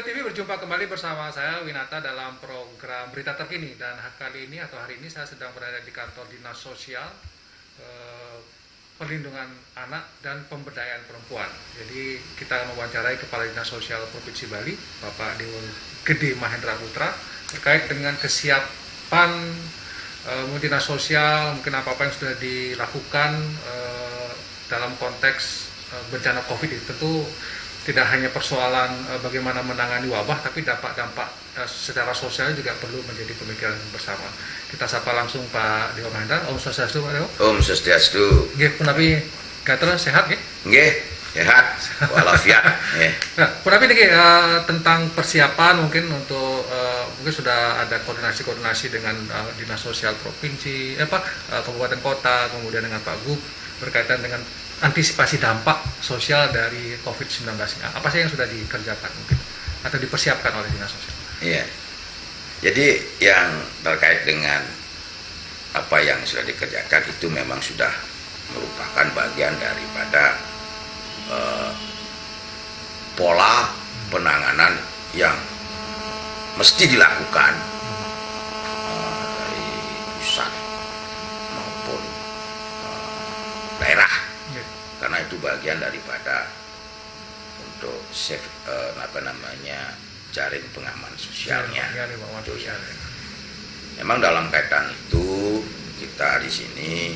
TV berjumpa kembali bersama saya Winata dalam program Berita Terkini, dan kali ini atau hari ini saya sedang berada di kantor Dinas Sosial Perlindungan Anak dan Pemberdayaan Perempuan. Jadi kita akan mewawancarai Kepala Dinas Sosial Provinsi Bali, Bapak Dewo Gede Mahendra Putra, terkait dengan kesiapan Dinas Sosial, mungkin apa-apa yang sudah dilakukan dalam konteks bencana COVID itu. Tentu tidak hanya persoalan bagaimana menangani wabah, tapi dampak-dampak secara sosial juga perlu menjadi pemikiran bersama. Kita sapa langsung Pak Dewo Mahendra. Om Swastiastu, Pak Dewo. Om Swastiastu. Nggih, punapi katra sehat nggih? Nggih, sehat walafiat. Nah, punapi niki tentang persiapan mungkin untuk mungkin sudah ada koordinasi dengan Dinas Sosial Provinsi, Kabupaten Kota, kemudian dengan Pak Gub berkaitan dengan antisipasi dampak sosial dari COVID-19 ini. Apa sih yang sudah dikerjakan mungkin atau dipersiapkan oleh Dinas Sosial? Iya. Jadi yang terkait dengan apa yang sudah dikerjakan itu memang sudah merupakan bagian daripada pola penanganan yang mesti dilakukan dari pusat maupun daerah. Karena itu bagian daripada untuk jaring pengaman sosialnya. Memang dalam kaitan itu kita di sini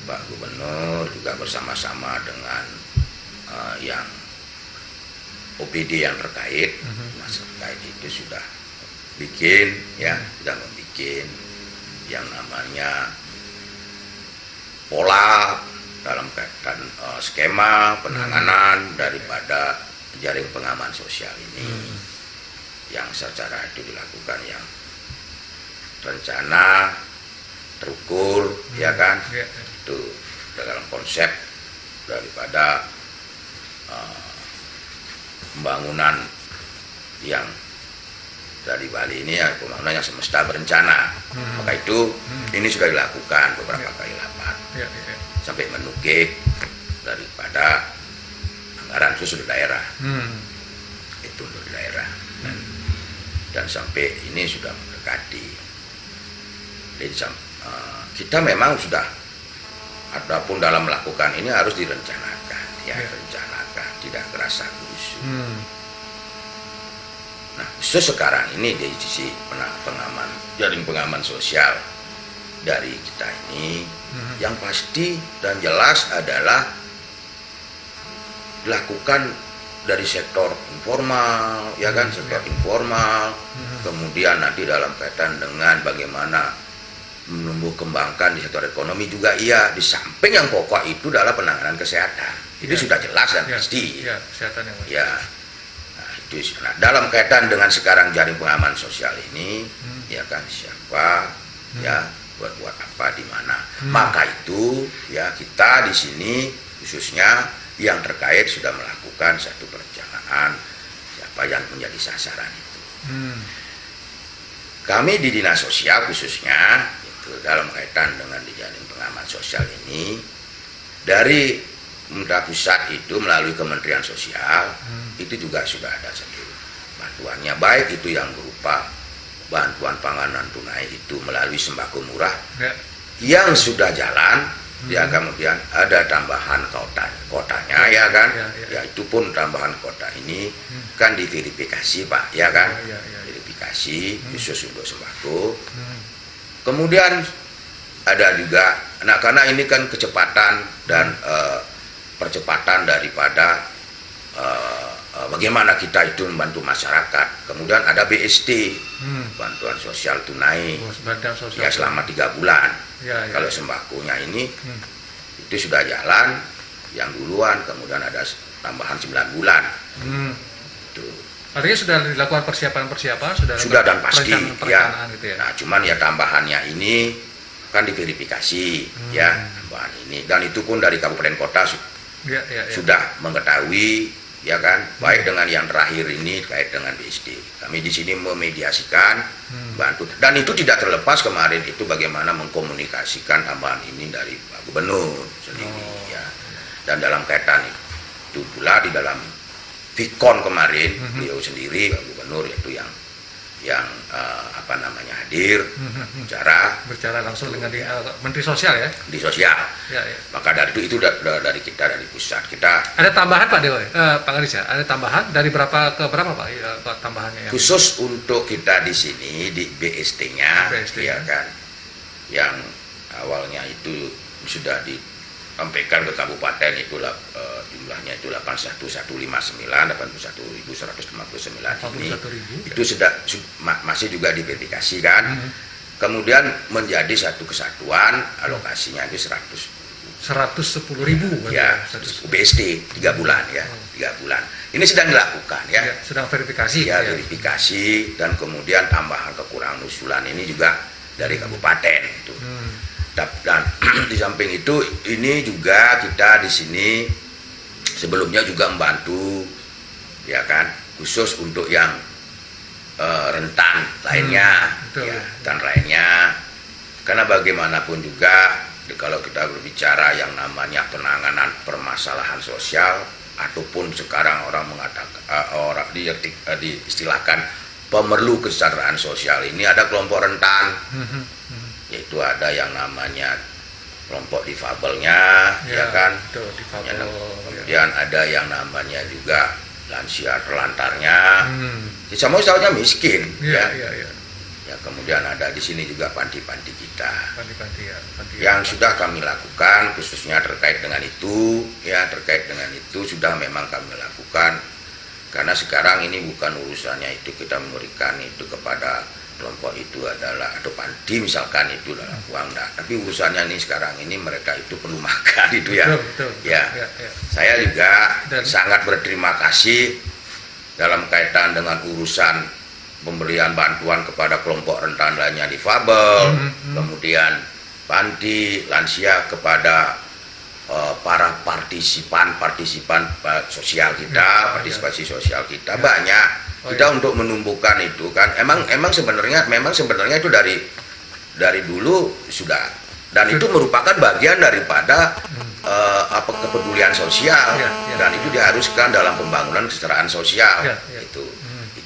Pak Gubernur juga bersama-sama dengan yang OPD yang terkait, terkait itu sudah sudah membuat yang namanya pola dalam kaitan skema penanganan daripada jaring pengaman sosial ini, yang secara itu dilakukan yang rencana terukur, itu dalam konsep daripada pembangunan yang dari Bali ini pembangunan yang semesta berencana. Maka itu ini sudah dilakukan beberapa kali rapat sampai menukik daripada anggaran khusus daerah, itu untuk daerah, dan sampai ini sudah mendekati. Jadi kita memang sudah, adapun dalam melakukan ini harus direncanakan, rencanakan, tidak kerasa khusus. Nah, khusus sekarang ini di sisi jaring pengaman sosial dari kita ini, yang pasti dan jelas adalah dilakukan dari sektor informal, sektor informal, kemudian nanti dalam kaitan dengan bagaimana menumbuh kembangkan di sektor ekonomi juga di samping yang pokok itu adalah penanganan kesehatan. Itu sudah jelas dan pasti. Kesehatan Nah, dalam kaitan dengan sekarang jaring pengaman sosial ini, siapa, buat apa, di mana. Maka itu kita di sini khususnya yang terkait sudah melakukan satu perencanaan siapa yang menjadi sasaran itu. Kami di Dinas Sosial khususnya itu dalam kaitan dengan di jaring pengaman sosial ini, dari pemerintah pusat itu melalui Kementerian Sosial itu juga sudah ada satu bantuannya, baik itu yang berupa bantuan panganan tunai itu melalui sembako murah yang sudah jalan, kemudian ada tambahan kotanya, itu pun tambahan kota ini kan diverifikasi Pak, verifikasi khusus untuk sembako. Kemudian ada juga, karena ini kan kecepatan dan percepatan daripada bagaimana kita itu membantu masyarakat. Kemudian ada BST, bantuan sosial tunai, selama 3 bulan. Kalau sembakonya ini itu sudah jalan yang duluan, kemudian ada tambahan 9 bulan. Artinya sudah dilakukan persiapan sudah dan pasti gitu ya. Nah, cuman tambahannya ini kan diverifikasi, tambahan ini, dan itu pun dari kabupaten kota sudah mengetahui, baik dengan yang terakhir ini terkait dengan BSD. Kami di sini memediasikan, bantu, dan itu tidak terlepas kemarin itu bagaimana mengkomunikasikan tambahan ini dari Pak Gubernur sendiri, dan dalam kaitan itu pula di dalam Vikon kemarin, beliau sendiri Pak Gubernur itu yang hadir berbicara langsung dengan Menteri Sosial ya, di sosial. Ya. Maka dari itu dari kita, dari pusat kita. Ada tambahan Pak Dewa, Pak Garis ya, ada tambahan dari berapa ke berapa Pak, tambahannya? Khusus untuk kita di sini di BST-nya, ya kan, yang awalnya itu sudah disampaikan ke kabupaten itulah jumlahnya itu 81.159, 81.159 ini itu sudah masih juga diverifikasi kan. Kemudian menjadi satu kesatuan, alokasinya itu 110.000 ya, BST 3 bulan ya, 3 bulan. Ini sedang dilakukan ya. Sedang verifikasi. Ya, verifikasi, dan kemudian tambahan kekurangan usulan ini juga dari kabupaten itu. Dan di samping itu ini juga kita di sini sebelumnya juga membantu ya kan, khusus untuk yang rentan lainnya, dan lainnya, karena bagaimanapun juga kalau kita berbicara yang namanya penanganan permasalahan sosial, ataupun sekarang orang mengatakan diistilahkan pemerlu kesejahteraan sosial, ini ada kelompok rentan, yaitu ada yang namanya kelompok difabelnya, ya kan, kemudian ada yang namanya juga lansia terlantarnya, sama misalnya miskin, ya. Kemudian ada di sini juga panti-panti kita, yang sudah kami lakukan, khususnya terkait dengan itu, sudah memang kami lakukan, karena sekarang ini bukan urusannya itu kita memberikan itu kepada kelompok itu adalah atau panti misalkan itu adalah uang, tapi urusannya ini sekarang ini mereka itu perlu makan itu ya. Saya juga sangat berterima kasih dalam kaitan dengan urusan pemberian bantuan kepada kelompok rentan lainnya, difabel, kemudian panti, lansia, kepada para partisipan sosial kita, partisipasi sosial kita banyak. Kita untuk menumbuhkan itu kan, emang sebenarnya itu dari dulu sudah, dan itu merupakan bagian daripada kepedulian sosial, dan itu diharuskan dalam pembangunan kesejahteraan sosial.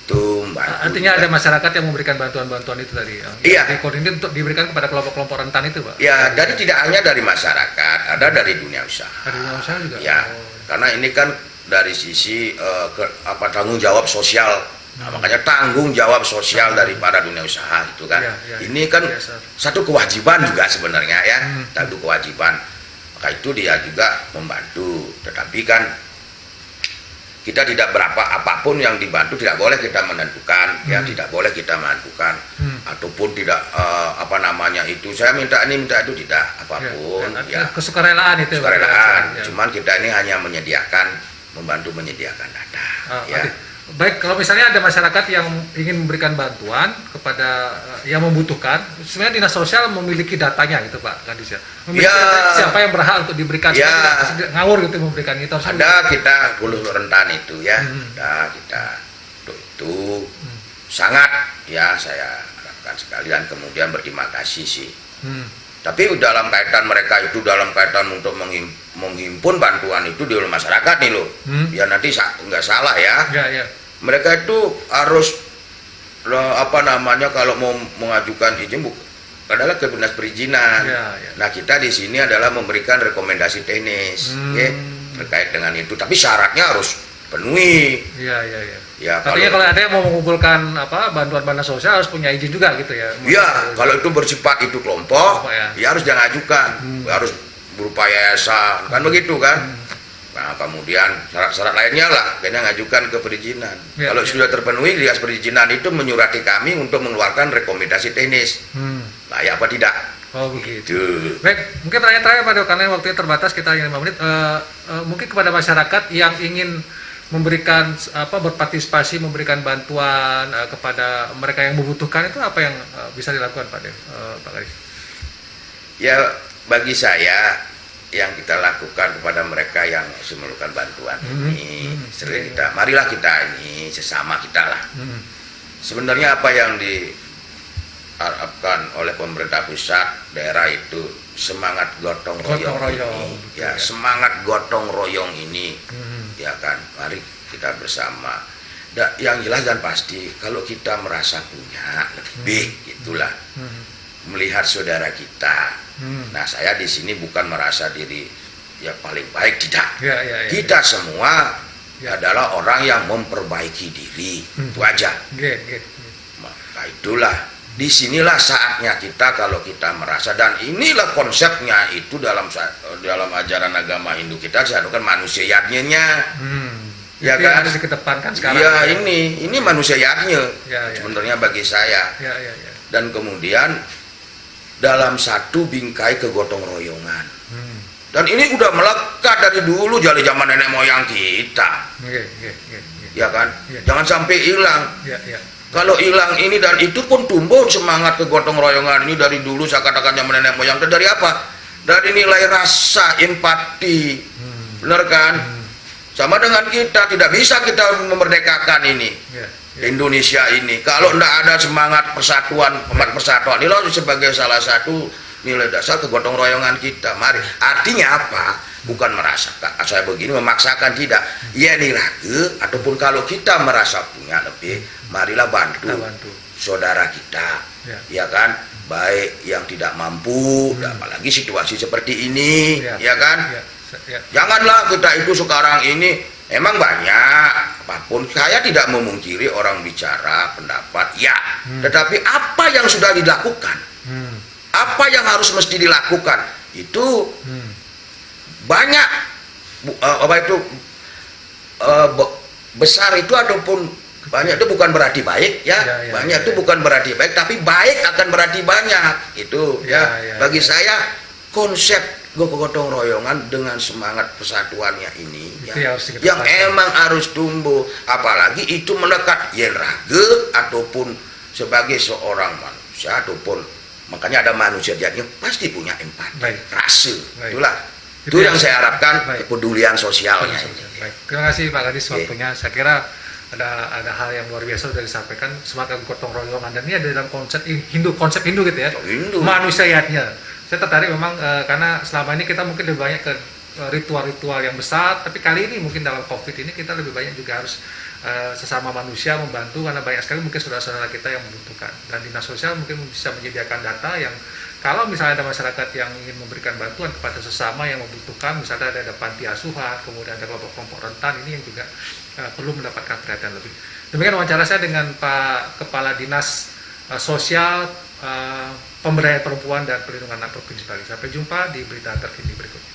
Itu membantu. Artinya ada masyarakat yang memberikan bantuan-bantuan itu tadi. Dikoordinir untuk diberikan kepada kelompok-kelompok rentan itu, Pak. Ya, jadi tidak hanya dari masyarakat, ada dari dunia usaha. Dari dunia usaha juga. Ya, karena ini kan dari sisi tanggung jawab sosial. Makanya tanggung jawab sosial daripada dunia usaha itu kan. Ini kan satu kewajiban juga sebenarnya ya, satu kewajiban. Maka itu dia juga membantu. Tetapi kan kita tidak berapa apapun yang dibantu, tidak boleh kita menentukan, tidak boleh kita menentukan, ataupun tidak saya minta ini minta itu, tidak apapun. Kesukarelaan itu. Kesukarelaan. Cuman kita ini hanya membantu menyediakan data. Baik, kalau misalnya ada masyarakat yang ingin memberikan bantuan kepada yang membutuhkan, sebenarnya dinas sosial memiliki datanya gitu Pak Kadis ya. Siapa yang berhak untuk diberikan, ngawur gitu memberikan itu. Ada kita khusus rentan itu ya. Kita untuk itu sangat ya saya harapkan sekali, dan kemudian berterima kasih sih. Tapi dalam kaitan mereka itu dalam kaitan untuk menghimpun bantuan itu di masyarakat nih loh. Ya nanti nggak salah ya. Mereka itu harus kalau mau mengajukan izin adalah ke dinas perizinan. Nah, kita di sini adalah memberikan rekomendasi teknis terkait dengan itu, tapi syaratnya harus penuhi. Katanya kalau ada yang mau mengumpulkan bantuan sosial harus punya izin juga gitu ya. Kalau itu bersifat itu kelompok, ya harus diajukan, harus berupa yayasan, kan begitu kan. Nah, kemudian syarat-syarat lainnya lah kita ngajukan ke perizinan. Kalau sudah terpenuhi, dinas perizinan itu menyurati kami untuk mengeluarkan rekomendasi teknis. Layak apa tidak? Oh begitu. Baik, mungkin pertanyaan terakhir Pak Dewa, karena waktunya terbatas, kita hanya 5 menit. Mungkin kepada masyarakat yang ingin memberikan berpartisipasi, memberikan bantuan kepada mereka yang membutuhkan, itu apa yang bisa dilakukan Pak Dewa, Pak Garis? Ya, bagi saya yang kita lakukan kepada mereka yang memerlukan bantuan ini, marilah kita ini sesama kita lah. Sebenarnya apa yang diharapkan oleh pemerintah pusat, daerah itu semangat gotong royong ini, semangat gotong royong ini, ya kan. Mari kita bersama. Yang jelas dan pasti kalau kita merasa punya lebih gitulah, melihat saudara kita. Nah, saya di sini bukan merasa diri ya paling baik, tidak. Kita semua adalah orang yang memperbaiki diri, itu aja. Maka itulah, disinilah saatnya kita kalau kita merasa, dan inilah konsepnya itu dalam ajaran agama Hindu kita diadukan manusia yatnya. Ya itu kan? Harus dikedepankan sekarang. Ya, ini manusia yatnya sebenarnya bagi saya. Dan kemudian dalam satu bingkai kegotong royongan. Dan ini udah melekat dari dulu dari zaman nenek moyang kita. Ya kan? Jangan sampai hilang. Kalau hilang ini dan itu pun tumbuh semangat kegotong royongan ini dari dulu, saya katakan zaman nenek moyang. Dari apa? Dari nilai rasa, empati. Benar kan? Sama dengan kita, tidak bisa kita memerdekakan ini. Indonesia ini kalau tidak ada semangat persatuan, persatuan ini sebagai salah satu nilai dasar kegotong royongan kita. Mari, artinya apa? Bukan merasa saya begini memaksakan, tidak. Ya niraga, ataupun kalau kita merasa punya lebih, marilah bantu saudara kita, ya kan? Baik yang tidak mampu, apalagi situasi seperti ini, ya kan? Janganlah kita itu sekarang ini emang banyak apapun, saya tidak memungkiri orang bicara pendapat ya, tetapi apa yang sudah dilakukan, apa yang harus mesti dilakukan itu banyak, apa itu besar itu ataupun banyak itu bukan berarti baik ya, banyak itu bukan berarti baik, tapi baik akan berarti banyak itu bagi saya konsep gotong royongan dengan semangat persatuannya ini yang emang harus tumbuh, apalagi itu melekat yen raga ataupun sebagai seorang manusia, ataupun makanya ada manusia yang pasti punya empati, rasa. Itulah itu yang saya harapkan, kepedulian sosialnya. Terima kasih Pak Gadis waktunya. Saya kira ada hal yang luar biasa sudah disampaikan, semangat gotong royongan, dan ini ada dalam konsep Hindu gitu ya, manusiaatnya. Saya tertarik memang karena selama ini kita mungkin lebih banyak ke ritual-ritual yang besar, tapi kali ini mungkin dalam COVID ini kita lebih banyak juga harus sesama manusia membantu, karena banyak sekali mungkin saudara-saudara kita yang membutuhkan, dan dinas sosial mungkin bisa menyediakan data yang kalau misalnya ada masyarakat yang ingin memberikan bantuan kepada sesama yang membutuhkan, misalnya ada panti asuhan, kemudian ada kelompok-kelompok rentan, ini yang juga perlu mendapatkan perhatian lebih. Demikian wawancara saya dengan Pak Kepala Dinas Sosial, Pemberdayaan Perempuan dan Perlindungan Anak Provinsi Bali. Sampai jumpa di berita terkini berikutnya.